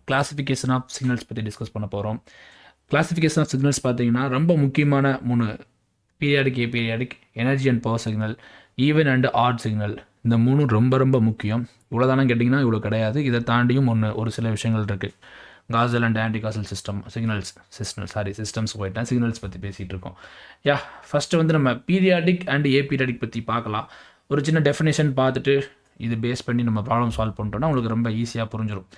Classification of signals பற்றி discuss பண்ண போகிறோம். கிளாசிஃபிகேஷன் ஆஃப் சிக்னல்ஸ் பார்த்தீங்கன்னா ரொம்ப முக்கியமான 3: periodic, aperiodic, energy and power signal, even and odd signal. இந்த 3 ரொம்ப ரொம்ப முக்கியம். இவ்வளோ தானே கேட்டிங்கன்னா இவ்வளோ கிடையாது. இதை தாண்டியும் ஒரு சில விஷயங்கள் இருக்குது. Castle and anti castle systems போயிட்டேன். சிக்னல்ஸ் பற்றி பேசிகிட்டு இருக்கோம். ஃபஸ்ட்டு வந்து நம்ம பீரியாடிக் அண்ட் ஏபீரியாடிக் பற்றி பார்க்கலாம். ஒரு சின்ன டெஃபினேஷன் பார்த்துட்டு இது பேஸ் பண்ணி நம்ம ப்ராப்ளம் சால்வ் பண்ணிட்டோம்னா உங்களுக்கு ரொம்ப ஈஸியாக புரிஞ்சிடும்.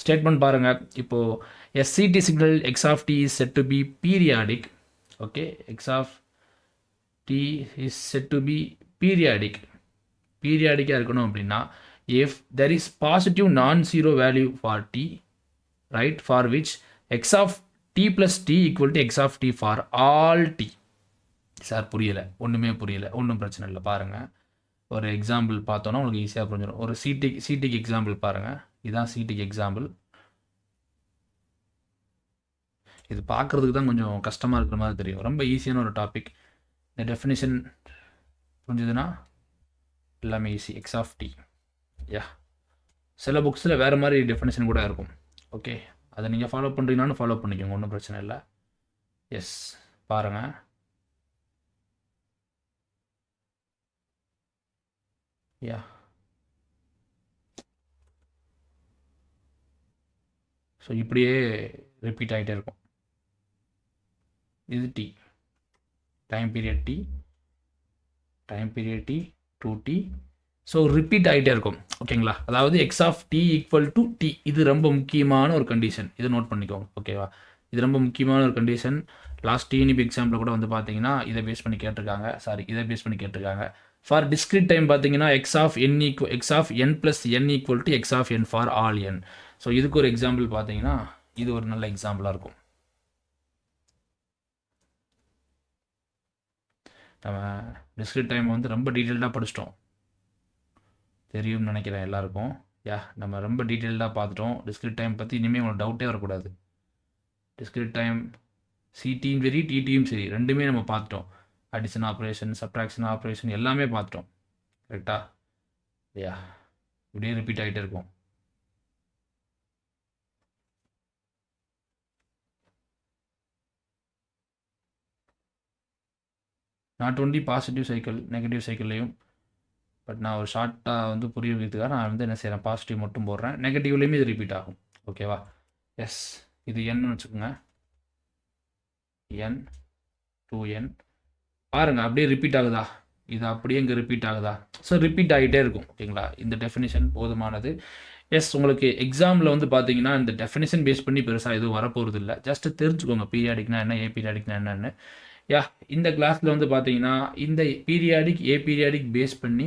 ஸ்டேட்மெண்ட் பாருங்கள். இப்போது SCT signal X of t is said to be periodic. Okay, X of t is said to be பீரியாடிக்காக இருக்கணும் அப்படின்னா if there is positive non-zero value for t, right, for which X of t plus t equal to X of t for all t. Sir புரியலை, ஒன்றுமே புரியலை, ஒன்றும் பிரச்சனை இல்லை. பாருங்கள், ஒரு எக்ஸாம்பிள் பார்த்தோன்னா உங்களுக்கு ஈஸியாக புரிஞ்சிடும். ஒரு சிடிக்கு எக்ஸாம்பிள் பாருங்கள். இதுதான் சிடிக்கு எக்ஸாம்பிள். இது பார்க்குறதுக்கு தான் கொஞ்சம் கஷ்டமாக இருக்கிற மாதிரி தெரியும். ரொம்ப ஈஸியான ஒரு டாபிக். இந்த டெஃபினேஷன் புரிஞ்சுதுன்னா எல்லாமே ஈஸி. X of D. சில புக்ஸில் வேறு மாதிரி டெஃபினேஷன் கூட இருக்கும். ஓகே, அதை நீங்கள் ஃபாலோ பண்ணுறீங்கன்னாலும் ஃபாலோ பண்ணிக்கோங்க, ஒன்றும் பிரச்சனை இல்லை. பாருங்கள். ஸோ இப்படியே ரிப்பீட் ஆகிட்டே இருக்கும். இது T, time period T, 2t. So repeat ஆகிட்டே இருக்கும். ஓகேங்களா? அதாவது X of T equal to T. இது ரொம்ப முக்கியமான ஒரு கண்டிஷன். இதை நோட் பண்ணிக்கோங்க. ஓகேவா? இது ரொம்ப முக்கியமான ஒரு கண்டிஷன். லாஸ்ட் TNP எக்ஸாம்பிள் கூட வந்து பார்த்தீங்கன்னா இதை பேஸ் பண்ணி கேட்டிருக்காங்க. ஃபார் டிஸ்கிரீட் டைம் பார்த்தீங்கன்னா X of n plus n equal to X of n for all n. So இதுக்கு ஒரு எக்ஸாம்பிள் பார்த்தீங்கன்னா இது ஒரு நல்ல எக்ஸாம்பிளாக இருக்கும். நம்ம டிஸ்கிரீட் டைம் வந்து ரொம்ப டீட்டெயில்டாக படிச்சிட்டோம், தெரியும்னு நினைக்கிறேன் எல்லாருக்கும். நம்ம ரொம்ப டீட்டெயில்டாக பார்த்துட்டோம். டிஸ்கிரீட் டைம் பற்றி இனிமேல் உங்களுக்கு டவுட்டே வரக்கூடாது. டிஸ்கிரீட் டைம் சிடியும் சரி டிடியும் சரி ரெண்டுமே நம்ம பார்த்துட்டோம். அடிஷன் ஆப்ரேஷன், சப்ட்ராக்ஷன் ஆப்ரேஷன் எல்லாமே பார்த்துட்டோம். கரெக்டா? இப்படியே ரிப்பீட் ஆகிட்டே இருக்கும். Not only positive cycle, negative சைக்கிள்லையும். பட் நான் ஒரு ஷார்ட்டாக வந்து புரிய வைக்கிறதுக்காக நான் வந்து என்ன செய்கிறேன், பாசிட்டிவ் மட்டும் போடுறேன். நெகட்டிவ்லேயுமே இது ரிப்பீட் ஆகும். ஓகேவா? இது n வச்சுக்கோங்க. n 2n. பாருங்கள், அப்படியே ரிப்பீட் ஆகுதா? இது அப்படியே இங்கே ரிப்பீட் ஆகுதா? ஸோ ரிப்பீட் ஆகிட்டே இருக்கும். ஓகேங்களா? இந்த டெஃபினேஷன் போதுமானது. உங்களுக்கு எக்ஸாமில் வந்து பார்த்தீங்கன்னா இந்த டெஃபினேஷன் பேஸ் பண்ணி பெருசாக எதுவும் வரப்போகிறது இல்லை. ஜஸ்ட்டு தெரிஞ்சுக்கோங்க பீரியாடிக்னா என்ன, ஏபீரியாடிக்னா என்னன்னு. இந்த கிளாஸில் வந்து பார்த்தீங்கன்னா இந்த பீரியாடிக், ஏபீரியாடிக் பேஸ் பண்ணி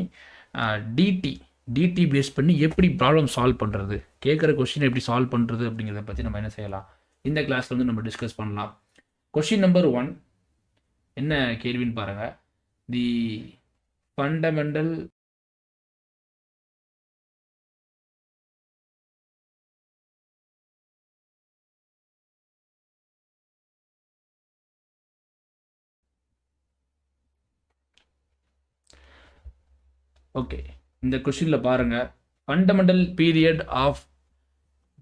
டிடி பேஸ் பண்ணி எப்படி ப்ராப்ளம் சால்வ் பண்ணுறது, கேட்குற கொஸ்டின் எப்படி சால்வ் பண்ணுறது அப்படிங்கிறத பற்றி நம்ம என்ன செய்யலாம், இந்த கிளாஸில் வந்து நம்ம டிஸ்கஸ் பண்ணலாம். கொஸ்டின் நம்பர் 1 என்ன கேள்வின்னு பாருங்கள். தி ஃபண்டமெண்டல் ஓகே, இந்த கொஸ்டினில் பாருங்கள், fundamental period of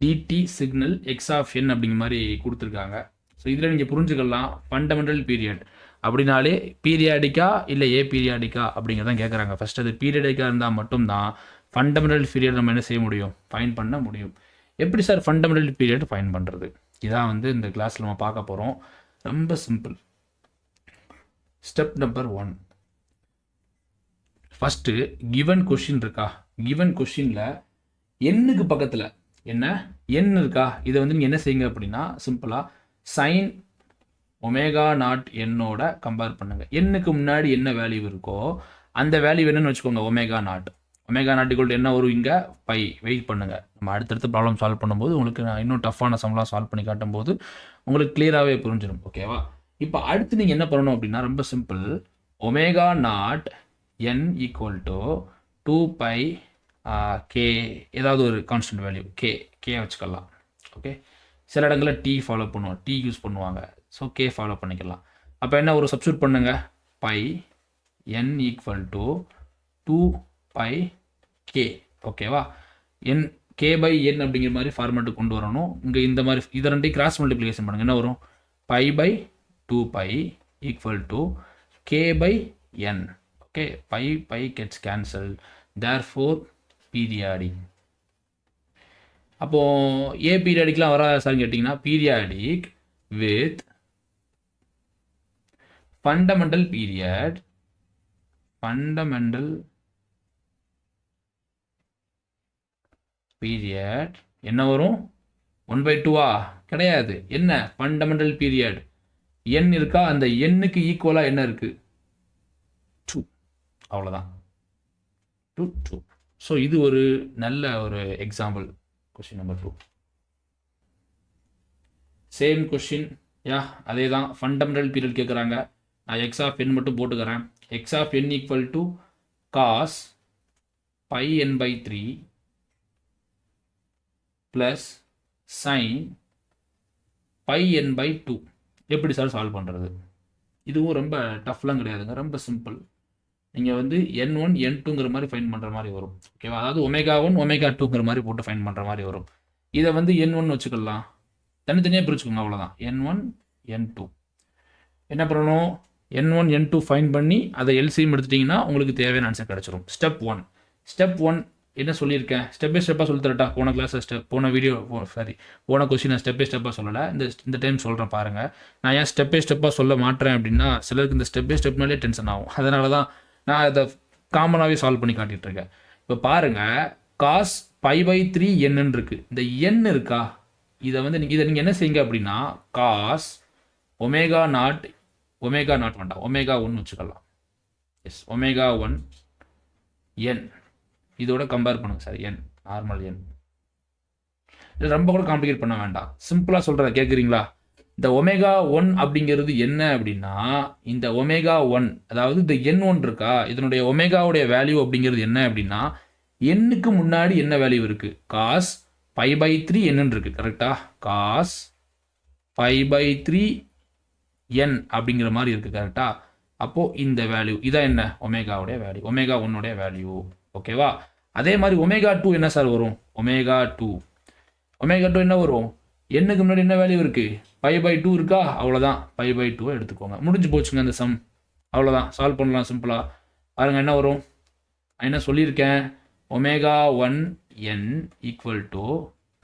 DT signal X of n அப்படிங்கிற மாதிரி கொடுத்துருக்காங்க. ஸோ இதில் நீங்கள் புரிஞ்சுக்கலாம், ஃபண்டமெண்டல் பீரியட் அப்படின்னாலே பீரியாடிக்கா இல்லை ஏபீரியாடிக்கா அப்படிங்கிறதான் கேட்குறாங்க. ஃபஸ்ட் அது பீரியாடிக்காக இருந்தால் மட்டும்தான் ஃபண்டமெண்டல் பீரியட் நம்ம என்ன செய்ய முடியும், ஃபைன் பண்ண முடியும். எப்படி சார் ஃபண்டமெண்டல் பீரியட் ஃபைன் பண்ணுறது? இதான் வந்து இந்த கிளாஸில் நம்ம பார்க்க போகிறோம். ரொம்ப simple. Step number 1. First given question இருக்கா, கிவன் கொஷினில் எண்ணுக்கு பக்கத்தில் என்ன எண் இருக்கா, இதை வந்து நீங்கள் என்ன செய்யுங்க அப்படின்னா சிம்பிளாக சைன் ஒமேகா நாட் என்னோட கம்பேர் பண்ணுங்கள். எண்ணுக்கு முன்னாடி என்ன வேல்யூ இருக்கோ அந்த வேல்யூ என்னன்னு வச்சுக்கோங்க, omega not. Omega not equal to என்ன வரும் இங்கே, பை. வெயிட் பண்ணுங்கள், நம்ம அடுத்தடுத்து ப்ராப்ளம் சால்வ் பண்ணும்போது உங்களுக்கு நான் இன்னும் டஃப்பான சம்லாம் சால்வ் பண்ணி காட்டும் போது உங்களுக்கு கிளியராகவே புரிஞ்சிடும். ஓகேவா? இப்போ அடுத்து நீங்கள் என்ன பண்ணணும் அப்படின்னா ரொம்ப simple. Omega naught n equal to 2π k, ஏதாவது ஒரு கான்ஸ்டன்ட் வேல்யூ கே வச்சுக்கலாம். ஓகே, சில இடங்களில் டி ஃபாலோ பண்ணுவோம், டி யூஸ் பண்ணுவாங்க. ஸோ கே ஃபாலோ பண்ணிக்கலாம். அப்போ என்ன ஒரு சப்ஸ்டியூட் பண்ணுங்க, pi n equal to 2π k. ஓகேவா? n k by n அப்படிங்கிற மாதிரி ஃபார்மேட்டுக்கு கொண்டு வரணும். இங்கே இந்த மாதிரி இதை ரெண்டையும் கிராஸ் மல்டிப்ளிகேஷன் பண்ணுங்க. என்ன வரும்? Pi by 2π equal to k by n. Okay, pi gets cancel, therefore periodic. அப்போது ஏ பீரியாடிக்லாம் வராது சார்னு கேட்டிங்கன்னா, periodic with fundamental period, fundamental period என்ன வரும்? 1/2 கிடையாது. என்ன? ஃபண்டமெண்டல் பீரியட் n இருக்கா? அந்த n-க்கு ஈக்குவலாக என்ன இருக்குது? 2. அவ்வளோதான், 2. ஸோ இது ஒரு நல்ல ஒரு example. Question number 2. Same question, அதே தான். ஃபண்டமெண்டல் பீரியட் கேட்குறாங்க. நான் எக்ஸ் ஆஃப் என் மட்டும் போட்டுக்கிறேன். X of N equal to cos pi n by 3 plus sine pi n by 2. எப்படி சார் சால்வ் பண்ணுறது? இதுவும் ரொம்ப டஃப்லாம் கிடையாதுங்க, ரொம்ப சிம்பிள். நீங்கள் வந்து n1 n2ங்கிற மாதிரி ஃபைன் பண்ணுற மாதிரி வரும். ஓகேவா? அதாவது ஒமேகா 1 ஒமேகா 2ங்கிற மாதிரி போட்டு ஃபைன் பண்ணுற மாதிரி வரும். இதை வந்து n1 வச்சுக்கலாம், தனித்தனியாக பிரிச்சுக்கோங்க, அவ்வளோதான். n1 n2 என்ன பண்ணணும்? n1 n2 ஃபைன் பண்ணி அதை எல்சிஎம் எடுத்துட்டிங்கன்னா உங்களுக்கு தேவையான ஆன்சர் கிடச்சிரும். ஸ்டெப் 1 என்ன சொல்லியிருக்கேன்? ஸ்டெப் பை ஸ்டெப்பாக சொல்லி தரட்டா? போன கிளாஸில் போன கொஸ்டின் நான் ஸ்டெப் பை ஸ்டெப்பாக சொல்லலை. இந்த டைம் சொல்கிறேன் பாருங்கள். நான் ஏன் ஸ்டெப் பை ஸ்டெப்பாக சொல்ல மாட்டேன் அப்படின்னா, சிலருக்கு இந்த ஸ்டெப் பை ஸ்டெப்னாலே டென்ஷன் ஆகும். அதனால தான் நான் அதை காமனாகவே சால்வ் பண்ணி காட்டிகிட்டு இருக்கேன். இப்போ பாருங்கள், காஸ் பை பை 3 n இருக்குது. இந்த n இருக்கா? இதை நீங்கள் என்ன செய்யுங்க அப்படின்னா, காஸ் ஒமேகா நாட் வேண்டாம், ஒமேகா 1 வச்சுக்கலாம். எஸ், ஒமேகா 1 n இதோட கம்பேர் பண்ணுங்க சார். n normal n. இது ரொம்ப கூட காம்ப்ளிகேட் பண்ண வேண்டாம், சிம்பிளாக சொல்கிறத கேட்குறீங்களா? இந்த ஒமேகா 1 அப்படிங்கிறது என்ன அப்படின்னா, இந்த ஒமேகா 1 அதாவது இந்த n1 இருக்கா, இதனுடைய ஒமேகாவுடைய வேல்யூ அப்படிங்கிறது என்ன அப்படின்னா, n-க்கு முன்னாடி என்ன வேல்யூ இருக்குது? காஸ் பை பை 3 n இருக்குது, கரெக்டா? காஸ் பை பை 3 n அப்படிங்கிற மாதிரி இருக்குது, கரெக்டா? அப்போது இந்த வேல்யூ இதான் என்ன? ஒமேகாவுடைய வேல்யூ, ஒமேகா 1உடைய வேல்யூ. ஓகேவா? அதே மாதிரி ஒமேகா 2 என்ன சார் வரும்? ஒமேகா 2 என்ன வரும்? n-க்கு முன்னாடி என்ன வேல்யூ இருக்குது? பை பை 2 இருக்கா? அவ்வளோதான், பை பை 2 எடுத்துக்கோங்க. முடிஞ்சு போச்சுங்க அந்த சம். அவ்வளோதான், சால்வ் பண்ணலாம் சிம்பிளாக. பாருங்கள் என்ன வரும்? நான் என்ன சொல்லியிருக்கேன்? ஒமேகா 1 n ஈக்குவல் டு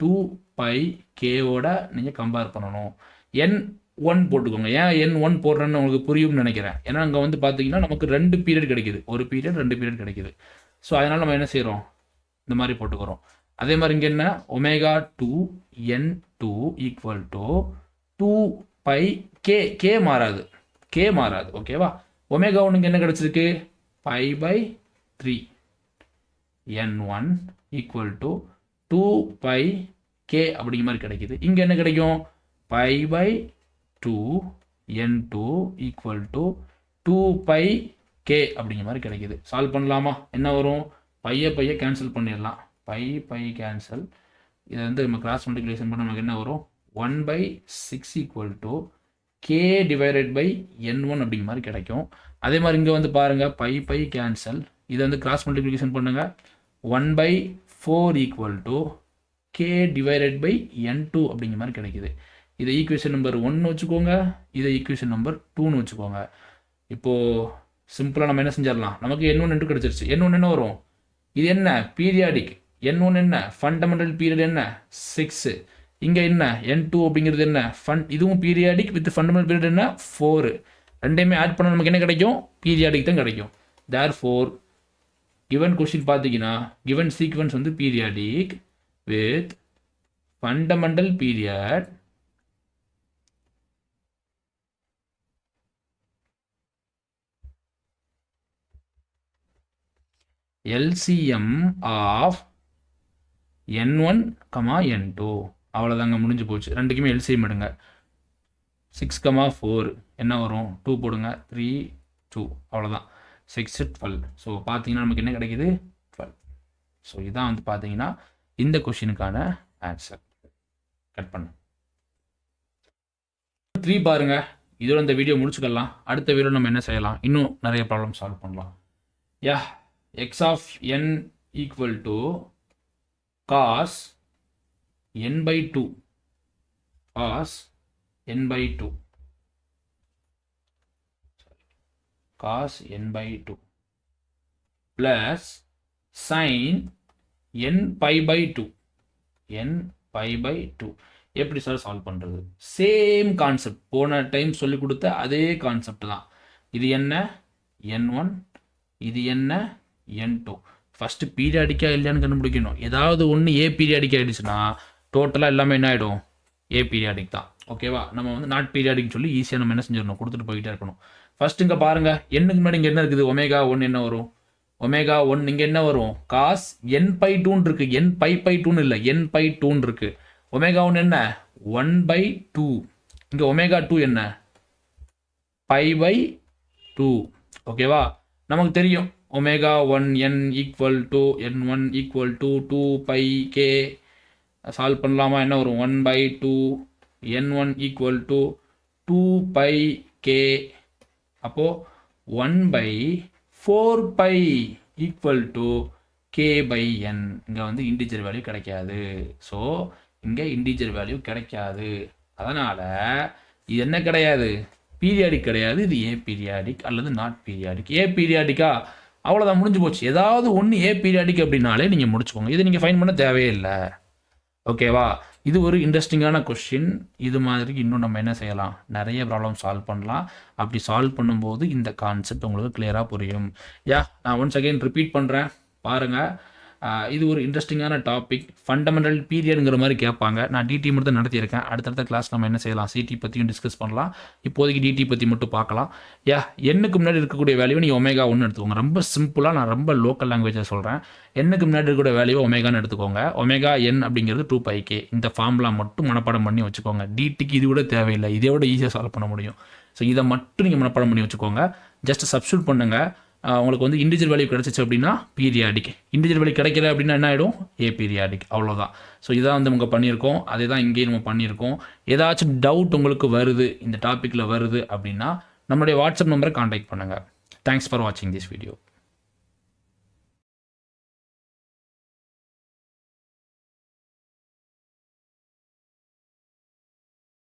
2π k-ஓட நீங்கள் கம்பேர் பண்ணணும். n1 போட்டுக்கோங்க. ஏன் n1 போடுறேன்னு உங்களுக்கு புரியும்னு நினைக்கிறேன். ஏன்னா அங்கே வந்து பார்த்தீங்கன்னா நமக்கு 2 பீரியட் கிடைக்குது, ஒரு பீரியட் 2 பீரியட் கிடைக்குது. ஸோ அதனால் நம்ம என்ன செய்கிறோம்? இந்த மாதிரி போட்டுக்கிறோம். அதே மாதிரி இங்கே என்ன? Omega 2 n2 equal to 2π k மாறாது, ஓகேவா? ஒமேகா 1க்கு என்ன கிடச்சிருக்கு? Pi by 3 n1 equal to 2π k அப்படிங்கிற மாதிரி கிடைக்குது. இங்கே என்ன கிடைக்கும்? Pi by 2 n2 equal to 2π k அப்படிங்கிற மாதிரி கிடைக்குது. சால்வ் பண்ணலாமா? என்ன வரும்? பையை கேன்சல் பண்ணிடலாம், பை கேன்சல். இதை வந்து நம்ம கிராஸ் மல்டிப்ளிகேஷன் பண்ண நமக்கு என்ன வரும்? 1/6 equal to k divided by n1 அப்படிங்கிற மாதிரி கிடைக்கும். அதே மாதிரி இங்கே வந்து பாருங்கள், பை கேன்சல். இதை வந்து கிராஸ் மல்டிப்ளிகேஷன் பண்ணுங்கள். 1/4 equal to k divided by n2 அப்படிங்கிற மாதிரி கிடைக்குது. இதை ஈக்குவேஷன் நம்பர் 1 வச்சுக்கோங்க, இதை ஈக்குவேஷன் நம்பர் 2ன்னு வச்சுக்கோங்க. இப்போது சிம்பிளாக நம்ம என்ன செஞ்சிடலாம்? நமக்கு n1 n2 கிடச்சிருச்சு. n1 என்ன வரும்? இது என்ன? பீரியாடிக். n1 என்ன? ஃபண்டமெண்டல் பீரியட் என்ன? 6. இங்கே என்ன? n2 அப்படிங்கிறது என்ன? இதுவும் பீரியாடிக் வித் ஃபண்டமெண்டல் பீரியட் என்ன? 4. ரெண்டையுமே ஆட் பண்ண நமக்கு என்ன கிடைக்கும்? பீரியாடிக் தான் கிடைக்கும். தேர்ஃபோர் கிவன் கொஸ்டின் பார்த்தீங்கன்னா, கிவன் சீக்வன்ஸ் வந்து periodic with fundamental period LCM of n1, n2. அவ்வளோதாங்க, முடிஞ்சு போச்சு. ரெண்டுக்குமே எல்சிஎம் எடுங்க. 6, 4 என்ன வரும்? 2 போடுங்க, 3, 2. அவ்வளோதான், 6, 12. ஸோ பார்த்தீங்கன்னா நமக்கு என்ன கிடைக்குது? 12. ஸோ இதான் வந்து பார்த்தீங்கன்னா இந்த கொஷினுக்கான ஆன்சர். கட் பண்ணு 3 பாருங்க. இதோட இந்த வீடியோ முடிச்சுக்கலாம். அடுத்த வீடியோ நம்ம என்ன செய்யலாம்? இன்னும் நிறைய ப்ராப்ளம் சால்வ் பண்ணலாம். x of n equal to cos n by 2 cos n by 2 cos n by 2 plus sin n pi by 2 n pi by 2 எப்படி சார் சால்வ் பண்ணுறது? சேம் கான்செப்ட், போன டைம் சொல்லி கொடுத்த அதே கான்செப்ட் தான். இது என்ன n1, இது என்ன n2. ஃபஸ்ட்டு பீரியாடிக்கா இல்லையான்னு கண்டுபிடிக்கணும். ஏதாவது ஒன்று ஏ பீரியாடிக் ஆகிடுச்சுன்னா டோட்டலாக எல்லாமே என்ன ஆகிடும்? ஏ பீரியாடிக் தான். ஓகேவா? நம்ம வந்து நாட் பீரியாடிக்னு சொல்லி ஈஸியாக நம்ம என்ன செஞ்சிடணும், கொடுத்துட்டு போய்கிட்டே இருக்கணும். ஃபஸ்ட்டு இங்கே பாருங்கள், என்னுக்கு முன்னாடி இங்கே என்ன இருக்குது? ஒமேகா 1 என்ன வரும்? ஒமேகா 1 இங்கே என்ன வரும்? காஸ் n பை 2 இருக்கு. n பை 2 இல்லை, n பை 2 இருக்கு. ஒமேகா 1 என்ன? 1 by 2. இங்கே ஒமேகா 2 என்ன? Pi by 2. ஓகேவா? நமக்கு தெரியும் omega 1 n equal to n1 equal to 2 pi K. Solve பண்ணலாமா? என்ன வரும்? 1 by 2 n1 equal to 2 pi K. அப்போது 1 by 4 pi equal to K by N. இங்கே வந்து இன்டிஜர் வேல்யூ கிடைக்காது. ஸோ இங்கே இன்டிஜர் வேல்யூ கிடைக்காது. அதனால் இது என்ன கிடையாது? பீரியாடிக் கிடையாது. இது ஏ பீரியாடிக் அல்லது நாட் பீரியாடிக். ஏ பீரியாடிக்கா? அவ்வளோதான், முடிஞ்சு போச்சு. ஏதாவது ஒன்று ஏ பீரியாடிக் அப்படின்னாலே நீங்கள் முடிச்சுக்கோங்க. இதை நீங்கள் ஃபைன் பண்ண தேவையே இல்லை. ஓகேவா? இது ஒரு இன்ட்ரெஸ்டிங்கான கொஸ்டின். இது மாதிரி இன்னும் நம்ம என்ன செய்யலாம்? நிறைய ப்ராப்ளம் சால்வ் பண்ணலாம். அப்படி சால்வ் பண்ணும்போது இந்த கான்செப்ட் உங்களுக்கு கிளியராக புரியும். நான் ஒன்ஸ் அகைன் ரிப்பீட் பண்ணுறேன், பாருங்கள். இது ஒரு இன்ட்ரெஸ்டிங்கான டாபிக். ஃபண்டமெண்டல் பீரியடுங்கிற மாதிரி கேட்பாங்க. நான் டிடி மட்டும் தான் நடத்தியிருக்கேன். அடுத்தடுத்த கிளாஸ் நம்ம என்ன செய்யலாம்? சிடி பற்றியும் டிஸ்கஸ் பண்ணலாம். இப்போதைக்கு டிடி பற்றி மட்டும் பார்க்கலாம். என்னுக்கு முன்னாடி இருக்கக்கூடிய வேல்யூ நீங்கள் ஒமேகா 1 எடுத்துக்கோங்க. ரொம்ப சிம்பிளாக, நான் ரொம்ப லோக்கல் லாங்குவேஜில் சொல்கிறேன். என்னுக்கு முன்னாடி இருக்கக்கூடிய வேல்யூ ஒமேகான்னு எடுத்துக்கோங்க. ஒமேகா என் அப்படிங்கிறது 2 பை கே. இந்த ஃபார்முலா மட்டும் மனப்பாடம் பண்ணி வச்சுக்கோங்க. டிடிக்கு இது கூட தேவையில்லை, இதே விட ஈஸியாக சால்வ் பண்ண முடியும். ஸோ இதை மட்டும் நீங்கள் மனப்பாடம் பண்ணி வச்சுக்கோங்க. ஜஸ்ட் சப்ஸ்டியூட் பண்ணுங்கள். உங்களுக்கு வந்து இன்டிஜர் வேல்யூ கிடச்சிச்சு அப்படின்னா பீரியாடிக். இன்டிஜர் வேல்யூ கிடைக்கல அப்படின்னா என்ன ஆகிடும்? ஏ பீரியாடிக். அவ்வளோதான். ஸோ இதான் வந்து நம்ம பண்ணியிருக்கோம். அதே தான் இங்கேயும் நம்ம பண்ணியிருக்கோம். ஏதாச்சும் டவுட் உங்களுக்கு வருது, இந்த டாப்பிக்கில் வருது அப்படின்னா நம்மளுடைய வாட்ஸ்அப் நம்பரை காண்டாக்ட் பண்ணுங்கள். தேங்க்ஸ் ஃபார் வாட்சிங் திஸ் வீடியோ.